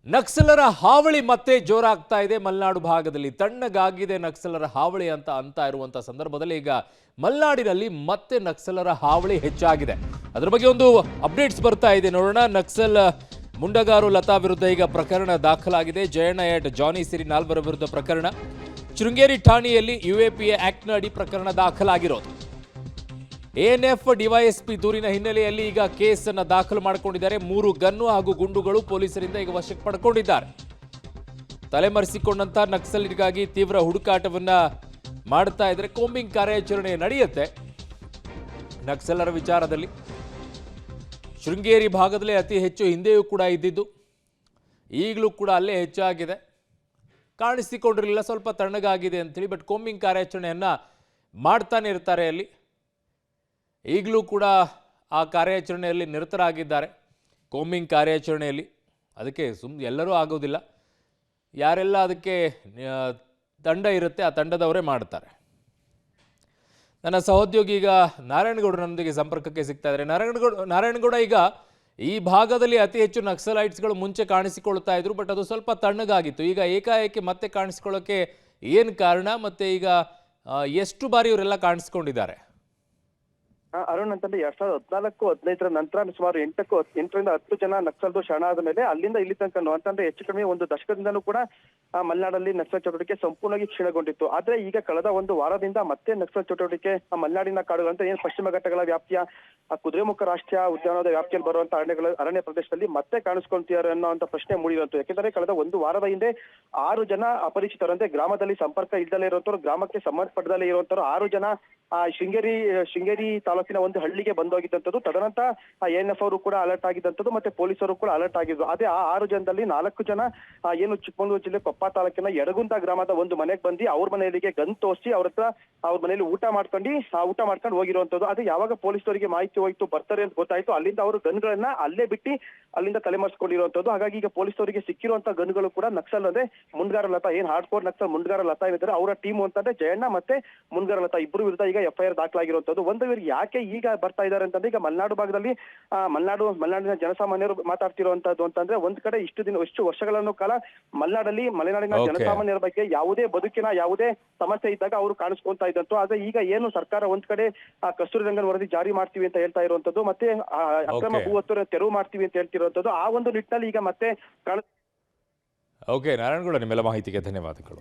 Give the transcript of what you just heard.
ನಕ್ಸಲರ ಹಾವಳಿ ಮತ್ತೆ ಜೋರಾಗ್ತಾ ಇದೆ ಮಲೆನಾಡು ಭಾಗದಲ್ಲಿ. ತಣ್ಣಗಾಗಿದೆ ನಕ್ಸಲರ ಹಾವಳಿ ಅಂತ ಇರುವಂತ ಸಂದರ್ಭದಲ್ಲಿ ಈಗ ಮಲೆನಾಡಿನಲ್ಲಿ ಮತ್ತೆ ನಕ್ಸಲರ ಹಾವಳಿ ಹೆಚ್ಚಾಗಿದೆ. ಅದರ ಬಗ್ಗೆ ಒಂದು ಅಪ್ಡೇಟ್ಸ್ ಬರ್ತಾ ಇದೆ, ನೋಡೋಣ. ನಕ್ಸಲ್ ಮುಂಡಗಾರು ಲತಾ ವಿರುದ್ಧ ಈಗ ಪ್ರಕರಣ ದಾಖಲಾಗಿದೆ. ಜಯಣ್ಣ ಎಟ್ ಜಾನಿ ಸಿರಿ ನಾಲ್ವರ ವಿರುದ್ಧ ಪ್ರಕರಣ. ಶೃಂಗೇರಿ ಠಾಣೆಯಲ್ಲಿ ಯುಎಪಿಎ ಆಕ್ಟ್ನ ಅಡಿ ಪ್ರಕರಣ ದಾಖಲಾಗಿರೋದು. ಎಎನ್ಎಫ್ ಡಿವೈಎಸ್ಪಿ ದೂರಿನ ಹಿನ್ನೆಲೆಯಲ್ಲಿ ಈಗ ಕೇಸ್ ಅನ್ನು ದಾಖಲು ಮಾಡಿಕೊಂಡಿದ್ದಾರೆ. 3 ಗನ್ನು ಹಾಗೂ ಗುಂಡುಗಳು ಪೊಲೀಸರಿಂದ ಈಗ ವಶಕ್ಕೆ ಪಡ್ಕೊಂಡಿದ್ದಾರೆ. ತಲೆಮರೆಸಿಕೊಂಡಂತ ನಕ್ಸಲರಿಗಾಗಿ ತೀವ್ರ ಹುಡುಕಾಟವನ್ನ ಮಾಡ್ತಾ ಇದ್ದಾರೆ. ಕೋಂಬಿಂಗ್ ಕಾರ್ಯಾಚರಣೆ ನಡೆಯುತ್ತೆ ನಕ್ಸಲರ ವಿಚಾರದಲ್ಲಿ. ಶೃಂಗೇರಿ ಭಾಗದಲ್ಲೇ ಅತಿ ಹೆಚ್ಚು ಹಿಂದೆಯೂ ಕೂಡ ಇದ್ದಿದ್ದು, ಈಗಲೂ ಕೂಡ ಅಲ್ಲೇ ಹೆಚ್ಚಾಗಿದೆ. ಕಾಣಿಸಿಕೊಂಡಿರಲಿಲ್ಲ, ಸ್ವಲ್ಪ ತಣ್ಣಗಾಗಿದೆ ಅಂತೇಳಿ. ಬಟ್ ಕೋಂಬಿಂಗ್ ಕಾರ್ಯಾಚರಣೆಯನ್ನ ಮಾಡ್ತಾನೆ ಇರ್ತಾರೆ ಅಲ್ಲಿ. ಈಗಲೂ ಕೂಡ ಆ ಕಾರ್ಯಾಚರಣೆಯಲ್ಲಿ ನಿರತರಾಗಿದ್ದಾರೆ, ಕೋಂಬಿಂಗ್ ಕಾರ್ಯಾಚರಣೆಯಲ್ಲಿ. ಅದಕ್ಕೆ ಎಲ್ಲರೂ ಆಗೋದಿಲ್ಲ, ಯಾರೆಲ್ಲ ಅದಕ್ಕೆ ತಂಡ ಇರುತ್ತೆ ಆ ತಂಡದವರೇ ಮಾಡ್ತಾರೆ. ನನ್ನ ಸಹೋದ್ಯೋಗಿ ಈಗ ನಾರಾಯಣಗೌಡ ನನ್ನೊಂದಿಗೆ ಸಂಪರ್ಕಕ್ಕೆ ಸಿಗ್ತಾ ಇದ್ದಾರೆ. ನಾರಾಯಣಗೌಡ, ಈಗ ಈ ಭಾಗದಲ್ಲಿ ಅತಿ ಹೆಚ್ಚು ನಕ್ಸಲೈಟ್ಸ್ಗಳು ಮುಂಚೆ ಕಾಣಿಸಿಕೊಳ್ತಾ ಇದ್ರು, ಬಟ್ ಅದು ಸ್ವಲ್ಪ ತಣ್ಣಗಾಗಿತ್ತು. ಈಗ ಏಕಾಏಕಿ ಮತ್ತೆ ಕಾಣಿಸ್ಕೊಳ್ಳೋಕೆ ಏನು ಕಾರಣ? ಮತ್ತೆ ಈಗ ಎಷ್ಟು ಬಾರಿ ಇವರೆಲ್ಲ ಕಾಣಿಸ್ಕೊಂಡಿದ್ದಾರೆ? ಅರುಣ್ ಅಂತಂದ್ರೆ 2014-15 ನಂತರ ಸುಮಾರು 8ರಿಂದ 10 ಜನ ನಕ್ಸಲರು ಶರಣಾದ ಮೇಲೆ ಅಲ್ಲಿಂದ ಇಲ್ಲಿ ತನಕ ಅಂತಂದ್ರೆ ಹೆಚ್ಚು ಕಡಿಮೆ ಒಂದು ದಶಕದಿಂದನೂ ಕೂಡ ಮಲೆನಾಡಲ್ಲಿ ನಕ್ಸಲ್ ಚಟುವಟಿಕೆ ಸಂಪೂರ್ಣವಾಗಿ ಕ್ಷೀಣಗೊಂಡಿತ್ತು. ಆದ್ರೆ ಈಗ ಕಳೆದ ಒಂದು ವಾರದಿಂದ ಮತ್ತೆ ನಕ್ಸಲ್ ಚಟುವಟಿಕೆ ಮಲೆನಾಡಿನ ಕಾಡುಗಳಂತ ಏನು ಪಶ್ಚಿಮ ಘಟ್ಟಗಳ ವ್ಯಾಪ್ತಿಯ ಕುದುರೆಮುಖ ರಾಷ್ಟ್ರೀಯ ಉದ್ಯಾನದ ವ್ಯಾಪ್ತಿಯಲ್ಲಿ ಬರುವಂತಹ ಅರಣ್ಯ ಪ್ರದೇಶದಲ್ಲಿ ಮತ್ತೆ ಕಾಣಿಸ್ಕೊಳ್ತಿದ್ದಾರೆ ಅನ್ನೋಂಥ ಪ್ರಶ್ನೆ ಮೂಡಿರುವಂತು. ಯಾಕೆಂದ್ರೆ ಕಳೆದ ಒಂದು ವಾರದ ಹಿಂದೆ 6 ಜನ ಅಪರಿಚಿತರು, ಅಂದ್ರೆ ಗ್ರಾಮದಲ್ಲಿ ಸಂಪರ್ಕ ಇಲ್ದಲೇ ಇರುವಂತವ್ರು, ಗ್ರಾಮಕ್ಕೆ ಸಂಬಂಧಪಟ್ಟದಲ್ಲೇ ಇರುವಂತವ್ರು 6 ಜನ ಶೃಂಗೇರಿ ತಾಲೂಕಿನ ಒಂದು ಹಳ್ಳಿಗೆ ಬಂದೋಗಿದ್ದಂಥದ್ದು. ತದನಂತರ ಎಎನ್ಎಫ್ ಅವರು ಕೂಡ ಅಲರ್ಟ್ ಆಗಿದ್ದಂಥದ್ದು, ಮತ್ತೆ ಪೊಲೀಸರು ಕೂಡ ಅಲರ್ಟ್ ಆಗಿದ್ರು. ಅದೇ ಆ 6 ಜನದಲ್ಲಿ 4 ಜನ ಏನು ಚಿಕ್ಕಮಗಳೂರು ಜಿಲ್ಲೆ ಕೊಪ್ಪ ತಾಲೂಕಿನ ಯಡಗುಂದ ಗ್ರಾಮದ ಒಂದು ಮನೆಗೆ ಬಂದು ಅವ್ರ ಮನೆಯಲ್ಲಿಗೆ ಗನ್ ತೋರಿಸಿ ಅವ್ರ ಮನೆಯಲ್ಲಿ ಊಟ ಮಾಡ್ಕೊಂಡು ಹೋಗಿರುವಂತದ್ದು. ಅದೇ ಯಾವಾಗ ಪೊಲೀಸರಿಗೆ ಮಾಹಿತಿ ಹೋಯ್ತು, ಬರ್ತಾರೆ ಅಂತ ಗೊತ್ತಾಯ್ತು, ಅಲ್ಲಿಂದ ಅವರು ಗನ್ಗಳನ್ನ ಅಲ್ಲೇ ಬಿಟ್ಟು ಅಲ್ಲಿಂದ ತಲೆಮರೆಸ್ಕೊಂಡಿರುವಂತದ್ದು. ಹಾಗಾಗಿ ಈಗ ಪೊಲೀಸರಿಗೆ ಸಿಕ್ಕಿರುವಂತ ಗನ್ಗಳು ಕೂಡ ನಕ್ಸಲ್ ಅಂದ್ರೆ ಮುಂಡ್ಗಾರ ಲತಾ, ಏನ್ ಹಾರ್ಡ್ಕೋರ್ ನಕ್ಸಲ್ ಮುಂಡ್ಗಾರ ಲತಾ ಏನಿದ್ದಾರೆ ಅವರ ಟೀಮ್ ಅಂತಂದ್ರೆ ಜಯಣ್ಣ ಮತ್ತೆ ಮುಂಡ್ಗಾರ ಲತಾ ಇಬ್ಬರು ವಿರುದ್ಧ ಈಗ FIR ದಾಖಲಾಗಿರುವಂತದ್ದು. ಒಂದು ಇವರು ಯಾಕೆ ಈಗ ಬರ್ತಾ ಇದ್ದಾರೆ ಅಂತಂದ್ರೆ, ಈಗ ಮಲೆನಾಡು ಭಾಗದಲ್ಲಿ ಮಲೆನಾಡಿನ ಜನಸಾಮಾನ್ಯರು ಮಾತಾಡ್ತಿರುವಂತದ್ದು ಅಂತಂದ್ರೆ, ಒಂದ್ ಕಡೆ ಇಷ್ಟು ವರ್ಷಗಳನ್ನು ಕಾಲ ಮಲೆನಾಡಿನ ಜನಸಾಮಾನ್ಯರ ಬಗ್ಗೆ ಯಾವುದೇ ಬದುಕಿನ ಯಾವುದೇ ಸಮಸ್ಯೆ ಇದ್ದಾಗ ಅವರು ಕಾಣಿಸ್ಕೊಂತಾ ಇದ್ದಂತು. ಆದ್ರೆ ಈಗ ಏನು ಸರ್ಕಾರ ಒಂದ್ ಕಡೆ ಕಸ್ತೂರಿ ರಂಗನ್ ವರದಿ ಜಾರಿ ಮಾಡ್ತೀವಿ ಅಂತ ಹೇಳ್ತಾ ಇರುವಂತದ್ದು, ಮತ್ತೆ ಅಕ್ರಮ ಭೂ ಒತ್ತುವರಿ ತೆರವು ಮಾಡ್ತೀವಿ ಅಂತ ಹೇಳ್ತಿರುವಂತದ್ದು, ಆ ಒಂದು ನಿಟ್ಟಿನಲ್ಲಿ ಈಗ ಮತ್ತೆ ಓಕೆ ನಾರಾಯಣಗೌಡ, ನಿಮ್ಮೆಲ್ಲ ಮಾಹಿತಿಗೆ ಧನ್ಯವಾದಗಳು.